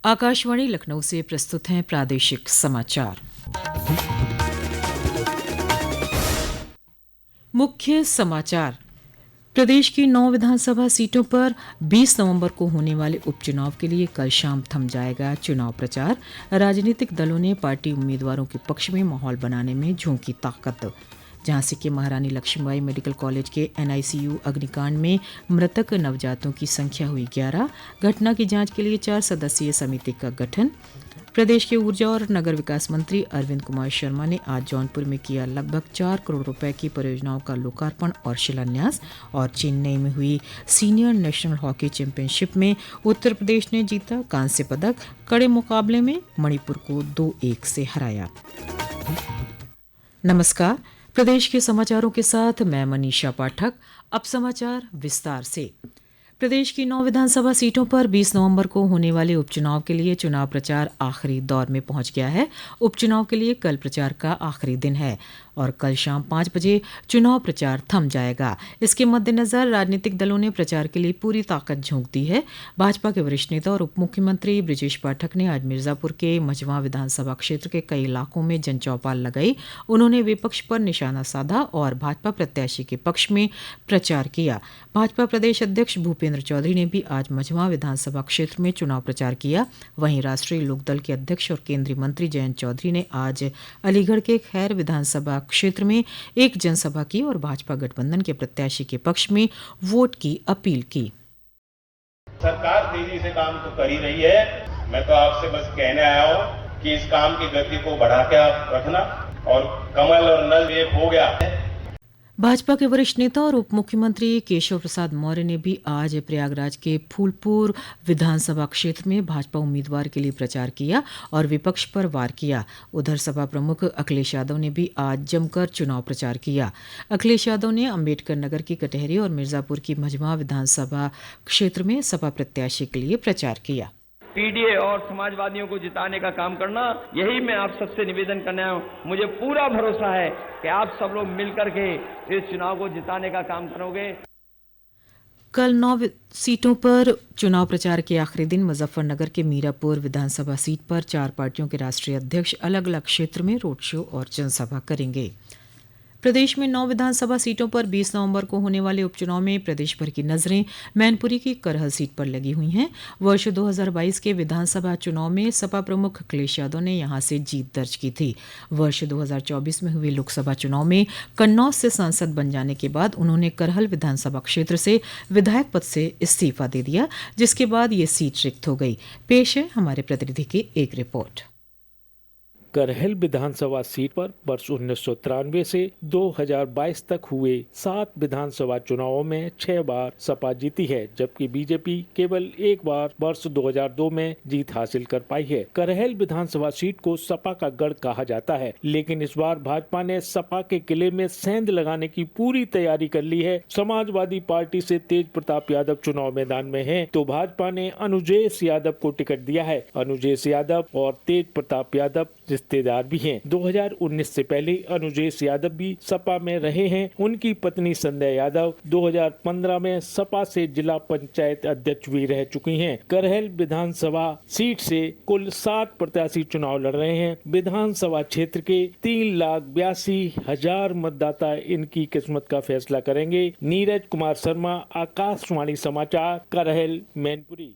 आकाशवाणी लखनऊ से प्रस्तुत हैं प्रादेशिक समाचार। मुख्य समाचार। प्रदेश की 9 विधानसभा सीटों पर 20 नवंबर को होने वाले उपचुनाव के लिए कल शाम थम जाएगा चुनाव प्रचार। राजनीतिक दलों ने पार्टी उम्मीदवारों के पक्ष में माहौल बनाने में झोंकी ताकत। झांसी के महारानी लक्ष्मीबाई मेडिकल कॉलेज के एनआईसीयू अग्निकांड में मृतक नवजातों की संख्या हुई 11। घटना की जांच के लिए 4 सदस्यीय समिति का गठन। प्रदेश के ऊर्जा और नगर विकास मंत्री अरविंद कुमार शर्मा ने आज जौनपुर में किया लगभग 4 करोड़ रुपए की परियोजनाओं का लोकार्पण और शिलान्यास। और चेन्नई में हुई सीनियर नेशनल हॉकी चैंपियनशिप में उत्तर प्रदेश ने जीता कांस्य पदक। कड़े मुकाबले में मणिपुर को 2-1 से हराया। नमस्कार, प्रदेश के समाचारों के साथ मैं मनीषा पाठक। अब समाचार विस्तार से। प्रदेश की 9 विधानसभा सीटों पर 20 नवंबर को होने वाले उपचुनाव के लिए चुनाव प्रचार आखिरी दौर में पहुंच गया है। उपचुनाव के लिए कल प्रचार का आखिरी दिन है और कल शाम 5 बजे चुनाव प्रचार थम जाएगा। इसके मद्देनजर राजनीतिक दलों ने प्रचार के लिए पूरी ताकत झोंक दी है। भाजपा के वरिष्ठ नेता और उप मुख्यमंत्री बृजेश पाठक ने आज मिर्जापुर के मझवा विधानसभा क्षेत्र के कई इलाकों में जनचौपाल लगाई। उन्होंने विपक्ष पर निशाना साधा और भाजपा प्रत्याशी के पक्ष में प्रचार किया। भाजपा प्रदेश अध्यक्ष भूपेंद्र चौधरी ने भी आज मझवा विधानसभा क्षेत्र में चुनाव प्रचार किया। वहीं राष्ट्रीय लोकदल के अध्यक्ष और केंद्रीय मंत्री जयंत चौधरी ने आज अलीगढ़ के खैर विधानसभा क्षेत्र में एक जनसभा की और भाजपा गठबंधन के प्रत्याशी के पक्ष में वोट की अपील की। सरकार तेजी से काम तो कर ही रही है। मैं तो आपसे बस कहने आया हूं कि इस काम की गति को बढ़ा के आप रखना। और कमल और नल ये हो गया है। भाजपा के वरिष्ठ नेता और उप मुख्यमंत्री केशव प्रसाद मौर्य ने भी आज प्रयागराज के फूलपुर विधानसभा क्षेत्र में भाजपा उम्मीदवार के लिए प्रचार किया और विपक्ष पर वार किया। उधर सपा प्रमुख अखिलेश यादव ने भी आज जमकर चुनाव प्रचार किया। अखिलेश यादव ने अम्बेडकर नगर की कटहरी और मिर्जापुर की मझवा विधानसभा क्षेत्र में सपा प्रत्याशी के लिए प्रचार किया। पीडीए और समाजवादियों को जिताने का काम करना, यही मैं आप सबसे निवेदन करने आया हूं। मुझे पूरा भरोसा है कि आप सब लोग मिलकर के इस चुनाव को जिताने का काम करोगे। कल 9 सीटों पर चुनाव प्रचार के आखिरी दिन मुजफ्फरनगर के मीरापुर विधानसभा सीट पर 4 पार्टियों के राष्ट्रीय अध्यक्ष अलग अलग क्षेत्र में रोड शो और जनसभा करेंगे। प्रदेश में 9 विधानसभा सीटों पर 20 नवंबर को होने वाले उपचुनाव में प्रदेश भर की नजरें मैनपुरी की करहल सीट पर लगी हुई हैं। वर्ष 2022 के विधानसभा चुनाव में सपा प्रमुख अखिलेश यादव ने यहां से जीत दर्ज की थी। वर्ष 2024 में हुए लोकसभा चुनाव में कन्नौज से सांसद बन जाने के बाद उन्होंने करहल विधानसभा क्षेत्र से विधायक पद से इस्तीफा दे दिया, जिसके बाद ये सीट रिक्त हो गई। पेश है हमारे प्रतिनिधि की एक रिपोर्ट। करहल विधानसभा सीट पर वर्ष 1993 से 2022 तक हुए 7 विधानसभा चुनावों में 6 बार सपा जीती है, जबकि बीजेपी केवल 1 बार वर्ष 2002 में जीत हासिल कर पाई है। करहल विधानसभा सीट को सपा का गढ़ कहा जाता है, लेकिन इस बार भाजपा ने सपा के किले में सेंध लगाने की पूरी तैयारी कर ली है। समाजवादी पार्टी से तेज प्रताप यादव चुनाव मैदान में है, तो भाजपा ने अनुजेश यादव को टिकट दिया है। अनुजेश यादव और तेज प्रताप यादव रिश्तेदार भी हैं। 2019 से पहले अनुजेश यादव भी सपा में रहे हैं। उनकी पत्नी संध्या यादव 2015 में सपा से जिला पंचायत अध्यक्ष भी रह चुकी हैं। करहल विधानसभा सीट से कुल 7 प्रत्याशी चुनाव लड़ रहे हैं। विधानसभा क्षेत्र के 3,82,000 मतदाता इनकी किस्मत का फैसला करेंगे। नीरज कुमार शर्मा, आकाशवाणी समाचार, करहल, मैनपुरी।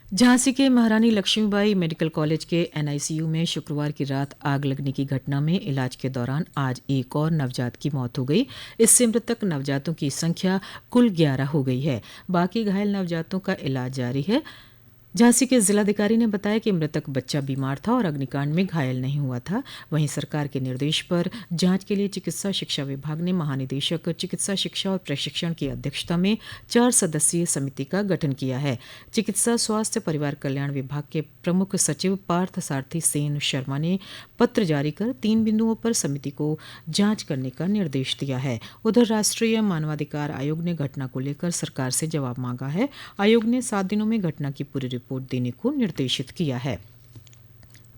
झांसी के महारानी लक्ष्मीबाई मेडिकल कॉलेज के एनआईसीयू में शुक्रवार की रात आग लगने की घटना में इलाज के दौरान आज एक और नवजात की मौत हो गई। इससे मृतक नवजातों की संख्या कुल 11 हो गई है। बाकी घायल नवजातों का इलाज जारी है। झांसी के जिलाधिकारी ने बताया कि मृतक बच्चा बीमार था और अग्निकांड में घायल नहीं हुआ था। वहीं सरकार के निर्देश पर जांच के लिए चिकित्सा शिक्षा विभाग ने महानिदेशक चिकित्सा शिक्षा और प्रशिक्षण की अध्यक्षता में 4 सदस्यीय समिति का गठन किया है। चिकित्सा स्वास्थ्य परिवार कल्याण विभाग के प्रमुख सचिव पार्थ सारथी सेन शर्मा ने पत्र जारी कर 3 बिंदुओं पर समिति को जांच करने का निर्देश दिया है। उधर राष्ट्रीय मानवाधिकार आयोग ने घटना को लेकर सरकार से जवाब मांगा है। आयोग ने 7 दिनों में घटना की पूरी रिपोर्ट देने को निर्देशित किया है।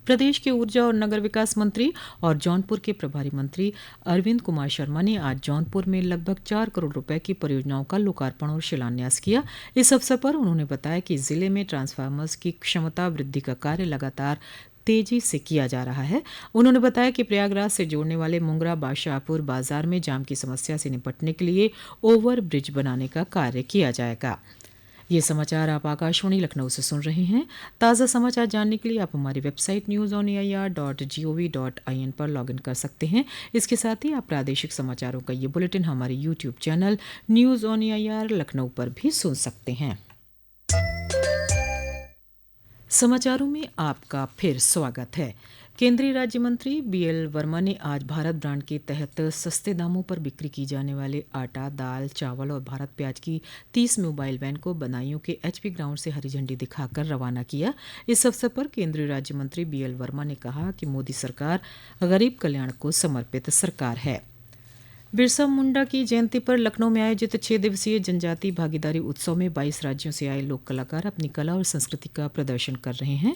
प्रदेश के ऊर्जा और नगर विकास मंत्री और जौनपुर के प्रभारी मंत्री अरविंद कुमार शर्मा ने आज जौनपुर में लगभग 4 करोड़ रुपए की परियोजनाओं का लोकार्पण और शिलान्यास किया। इस अवसर पर उन्होंने बताया कि जिले में ट्रांसफार्मर्स की क्षमता वृद्धि का कार्य लगातार तेजी से किया जा रहा है। उन्होंने बताया कि प्रयागराज से जोड़ने वाले मुंगरा बादशाहपुर बाजार में जाम की समस्या से निपटने के लिए ओवर ब्रिज बनाने का कार्य किया जाएगा। ये समाचार आप आकाशवाणी लखनऊ से सुन रहे हैं। ताज़ा समाचार जानने के लिए आप हमारी वेबसाइट newsonair.gov.in पर लॉगिन कर सकते हैं। इसके साथ ही आप प्रादेशिक समाचारों का ये बुलेटिन हमारे YouTube channel news on AIR Lucknow पर भी सुन सकते हैं। समाचारों में आपका फिर स्वागत है। केंद्रीय राज्य मंत्री बीएल वर्मा ने आज भारत ब्रांड के तहत सस्ते दामों पर बिक्री की जाने वाले आटा, दाल, चावल और भारत प्याज की 30 मोबाइल वैन को बदायूं के एचपी ग्राउंड से हरी झंडी दिखाकर रवाना किया। इस अवसर पर केंद्रीय राज्य मंत्री बीएल वर्मा ने कहा कि मोदी सरकार गरीब कल्याण को समर्पित सरकार है। बिरसा मुंडा की जयंती पर लखनऊ में आयोजित 6 दिवसीय जनजातीय भागीदारी उत्सव में 22 राज्यों से आए लोक कलाकार अपनी कला और संस्कृति का प्रदर्शन कर रहे हैं।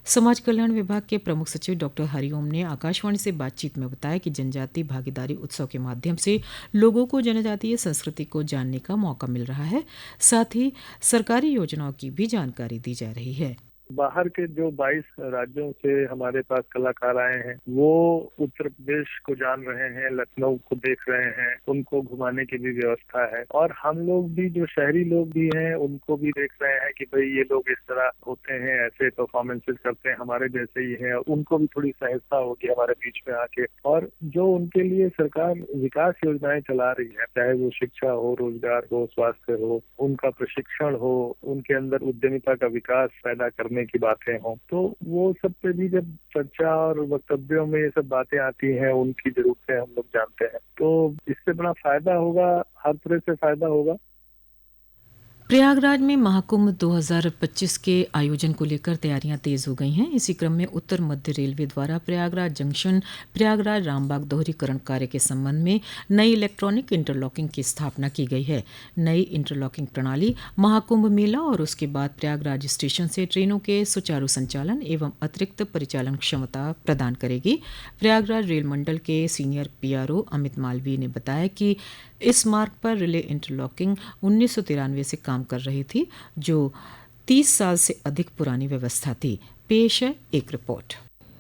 समाज कल्याण विभाग के प्रमुख सचिव डॉक्टर हरिओम ने आकाशवाणी से बातचीत में बताया कि जनजातीय भागीदारी उत्सव के माध्यम से लोगों को जनजातीय संस्कृति को जानने का मौका मिल रहा है। साथ ही सरकारी योजनाओं की भी जानकारी दी जा रही है। बाहर के जो 22 राज्यों से हमारे पास कलाकार आए हैं वो उत्तर प्रदेश को जान रहे हैं, लखनऊ को देख रहे हैं, उनको घुमाने की भी व्यवस्था है और हम लोग भी जो शहरी लोग भी हैं उनको भी देख रहे हैं कि भाई ये लोग इस तरह होते हैं, ऐसे परफॉर्मेंसेस करते हैं, हमारे जैसे ही हैं। उनको भी थोड़ी सहजता होगी हमारे बीच में आके। और जो उनके लिए सरकार विकास योजनाएं चला रही है, चाहे वो शिक्षा हो, रोजगार हो, स्वास्थ्य हो, उनका प्रशिक्षण हो, उनके अंदर उद्यमिता का विकास पैदा करने की बातें हों, तो वो सब पे भी जब चर्चा और वक्तव्यों में ये सब बातें आती हैं, उनकी जरूरतें हम लोग जानते हैं, तो इससे बड़ा फायदा होगा, हर तरह से फायदा होगा। प्रयागराज में महाकुंभ 2025 के आयोजन को लेकर तैयारियां तेज हो गई हैं। इसी क्रम में उत्तर मध्य रेलवे द्वारा प्रयागराज जंक्शन प्रयागराज रामबाग दोहरीकरण कार्य के संबंध में नई इलेक्ट्रॉनिक इंटरलॉकिंग की स्थापना की गई है। नई इंटरलॉकिंग प्रणाली महाकुंभ मेला और उसके बाद प्रयागराज स्टेशन से ट्रेनों के सुचारू संचालन एवं अतिरिक्त परिचालन क्षमता प्रदान करेगी। प्रयागराज रेल मंडल के सीनियर पीआरओ अमित मालवीय ने बताया कि इस मार्ग पर रिले इंटरलॉकिंग 1993 से काम कर रही थी, जो 30 साल से अधिक पुरानी व्यवस्था थी। पेश है एक रिपोर्ट।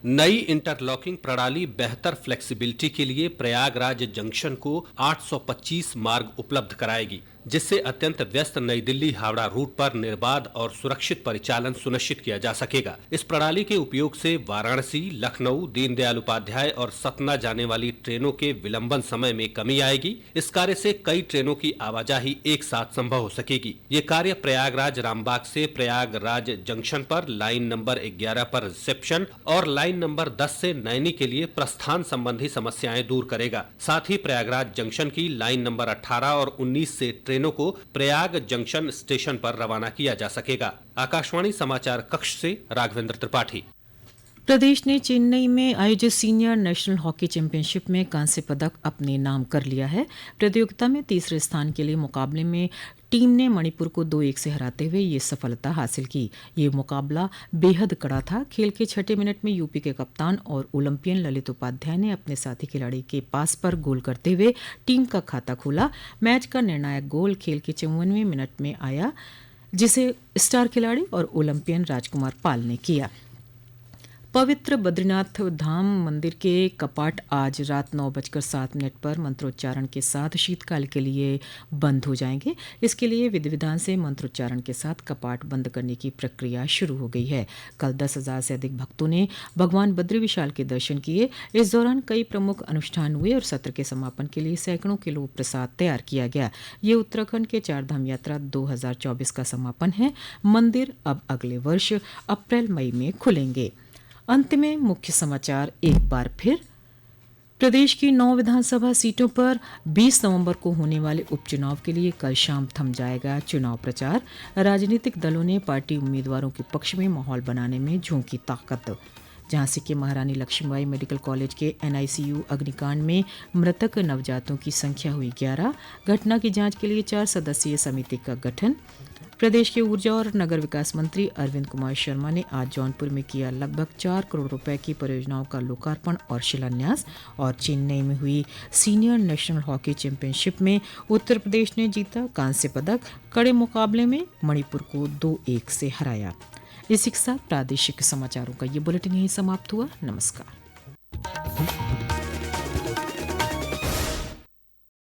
नई इंटरलॉकिंग प्रणाली बेहतर फ्लेक्सिबिलिटी के लिए प्रयागराज जंक्शन को 825 मार्ग उपलब्ध कराएगी, जिससे अत्यंत व्यस्त नई दिल्ली हावड़ा रूट पर निर्बाध और सुरक्षित परिचालन सुनिश्चित किया जा सकेगा। इस प्रणाली के उपयोग से वाराणसी, लखनऊ, दीनदयाल उपाध्याय और सतना जाने वाली ट्रेनों के विलंबन समय में कमी आएगी। इस कार्य से कई ट्रेनों की आवाजाही एक साथ संभव हो सकेगी। ये कार्य प्रयागराज रामबाग से प्रयागराज जंक्शन पर लाइन नंबर 11 पर रिसेप्शन और लाइन नंबर 10 से नैनी के लिए प्रस्थान संबंधी समस्याएं दूर करेगा। साथ ही प्रयागराज जंक्शन की लाइन नंबर 18 और 19 से ट्रेनों को प्रयाग जंक्शन स्टेशन पर रवाना किया जा सकेगा। आकाशवाणी समाचार कक्ष से राघवेंद्र त्रिपाठी। प्रदेश ने चेन्नई में आयोजित सीनियर नेशनल हॉकी चैंपियनशिप में कांस्य पदक अपने नाम कर लिया है। प्रतियोगिता में तीसरे स्थान के लिए मुकाबले में टीम ने मणिपुर को 2-1 से हराते हुए ये सफलता हासिल की। ये मुकाबला बेहद कड़ा था। खेल के 6 मिनट में यूपी के कप्तान और ओलंपियन ललित उपाध्याय ने अपने साथी खिलाड़ी के पास पर गोल करते हुए टीम का खाता खोला। मैच का निर्णायक गोल खेल के 54वें मिनट में आया, जिसे स्टार खिलाड़ी और ओलंपियन राजकुमार पाल ने किया। पवित्र बद्रीनाथ धाम मंदिर के कपाट आज रात 9:07 पर मंत्रोच्चारण के साथ शीतकाल के लिए बंद हो जाएंगे। इसके लिए विधि विधान से मंत्रोच्चारण के साथ कपाट बंद करने की प्रक्रिया शुरू हो गई है। कल 10,000 से अधिक भक्तों ने भगवान बद्री विशाल के दर्शन किए। इस दौरान कई प्रमुख अनुष्ठान हुए और सत्र के समापन के लिए सैकड़ों किलो प्रसाद तैयार किया गया। ये उत्तराखंड के चारधाम यात्रा 2024 का समापन है। मंदिर अब अगले वर्ष अप्रैल-मई में खुलेंगे। अंत में मुख्य समाचार एक बार फिर। प्रदेश की 9 विधानसभा सीटों पर 20 नवंबर को होने वाले उपचुनाव के लिए कल शाम थम जाएगा चुनाव प्रचार। राजनीतिक दलों ने पार्टी उम्मीदवारों के पक्ष में माहौल बनाने में झोंकी ताकत। झांसी के महारानी लक्ष्मीबाई मेडिकल कॉलेज के NICU अग्निकांड में मृतक नवजातों की संख्या हुई 11। घटना की जांच के लिए 4 सदस्यीय समिति का गठन। प्रदेश के ऊर्जा और नगर विकास मंत्री अरविंद कुमार शर्मा ने आज जौनपुर में किया लगभग 4 करोड़ रुपए की परियोजनाओं का लोकार्पण और शिलान्यास। और चेन्नई में हुई सीनियर नेशनल हॉकी चैंपियनशिप में उत्तर प्रदेश ने जीता कांस्य पदक। कड़े मुकाबले में मणिपुर को 2-1 से हराया। इसी के साथ प्रादेशिक समाचारों का ये बुलेटिन यहीं समाप्त हुआ। नमस्कार।